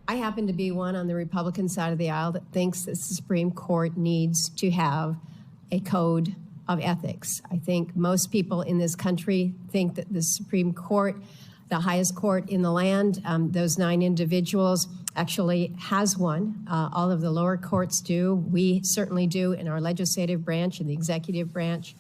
I happen to be one on the Republican side of the aisle that thinks that the Supreme Court needs to have a code of ethics. I think most people in this country think that the Supreme Court, the highest court in the land, those 9 individuals, actually has one. All of the lower courts do. We certainly do in our legislative branch and the executive branch.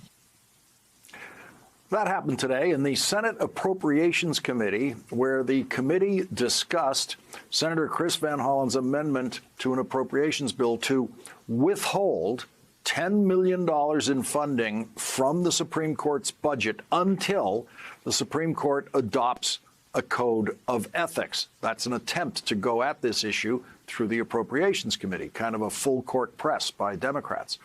That happened today in the Senate Appropriations Committee, where the committee discussed Senator Chris Van Hollen's amendment to an appropriations bill to withhold $10 million in funding from the Supreme Court's budget until the Supreme Court adopts a code of ethics. That's an attempt to go at this issue through the Appropriations Committee, kind of a full court press by Democrats.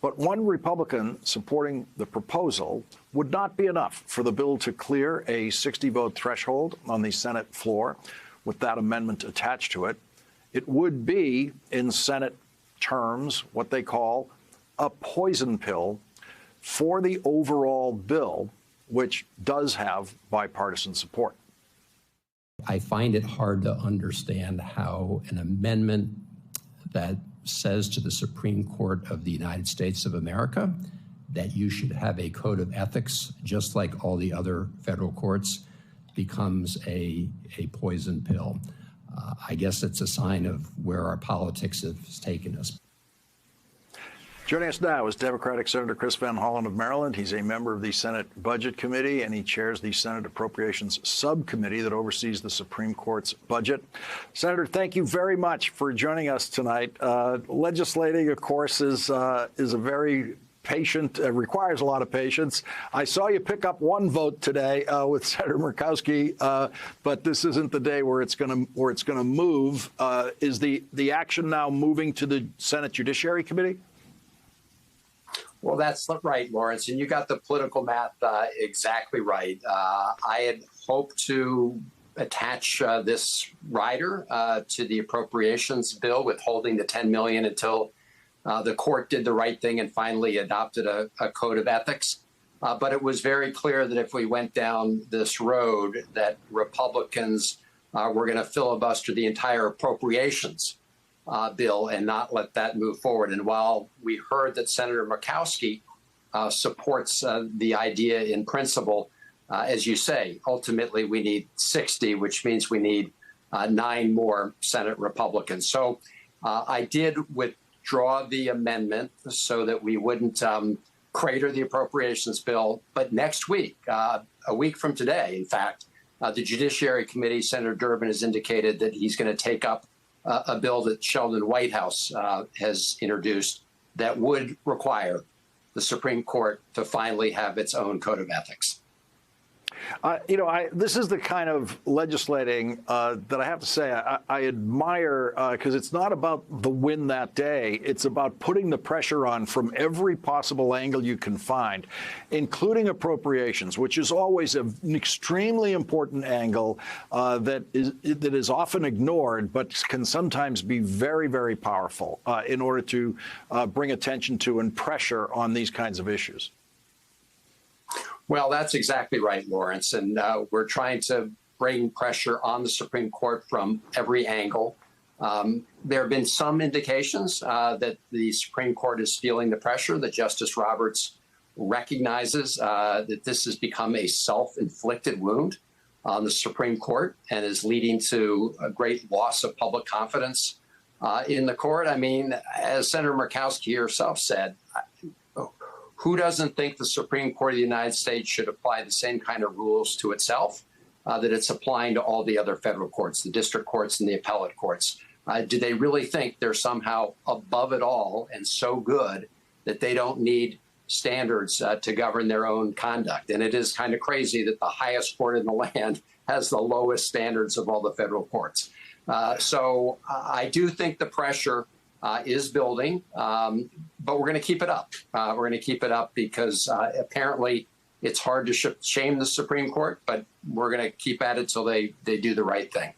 But one Republican supporting the proposal would not be enough for the bill to clear a 60-vote threshold on the Senate floor with that amendment attached to it. It would be, in Senate terms, what they call a poison pill for the overall bill, which does have bipartisan support. I find it hard to understand how an amendment that says to the Supreme Court of the United States of America that you should have a code of ethics, just like all the other federal courts, becomes a poison pill. I guess it's a sign of where our politics has taken us. Joining us now is Democratic Senator Chris Van Hollen of Maryland. He's a member of the Senate Budget Committee, and he chairs the Senate Appropriations Subcommittee that oversees the Supreme Court's budget. Senator, thank you very much for joining us tonight. Legislating, of course, is a very patient, requires a lot of patience. I saw you pick up one vote today with Senator Murkowski, but this isn't the day where it's going to move. Is the action now moving to the Senate Judiciary Committee? Well, that's right, Lawrence, and you got the political math exactly right. I had hoped to attach this rider to the appropriations bill, withholding the $10 million until the court did the right thing and finally adopted a code of ethics. But it was very clear that if we went down this road, that Republicans were going to filibuster the entire appropriations bill and not let that move forward. And while we heard that Senator Murkowski supports the idea in principle, as you say, ultimately we need 60, which means we need 9 more Senate Republicans. So I did withdraw the amendment so that we wouldn't crater the appropriations bill. But next week, a week from today, in fact, the Judiciary Committee, Senator Durbin has indicated that he's going to take up a bill that Sheldon Whitehouse has introduced that would require the Supreme Court to finally have its own code of ethics. This is the kind of legislating that I have to say I admire, because it's not about the win that day. It's about putting the pressure on from every possible angle you can find, including appropriations, which is always an extremely important angle that is often ignored, but can sometimes be very, very powerful in order to bring attention to and pressure on these kinds of issues. Well, that's exactly right, Lawrence. And we're trying to bring pressure on the Supreme Court from every angle. There have been some indications that the Supreme Court is feeling the pressure, that Justice Roberts recognizes that this has become a self-inflicted wound on the Supreme Court and is leading to a great loss of public confidence in the court. I mean, as Senator Murkowski herself said, who doesn't think the Supreme Court of the United States should apply the same kind of rules to itself that it's applying to all the other federal courts, the district courts and the appellate courts? Do they really think they're somehow above it all and so good that they don't need standards to govern their own conduct? And it is kind of crazy that the highest court in the land has the lowest standards of all the federal courts. So I do think the pressure is building, but we're going to keep it up. We're going to keep it up because apparently it's hard to shame the Supreme Court, but we're going to keep at it till they do the right thing.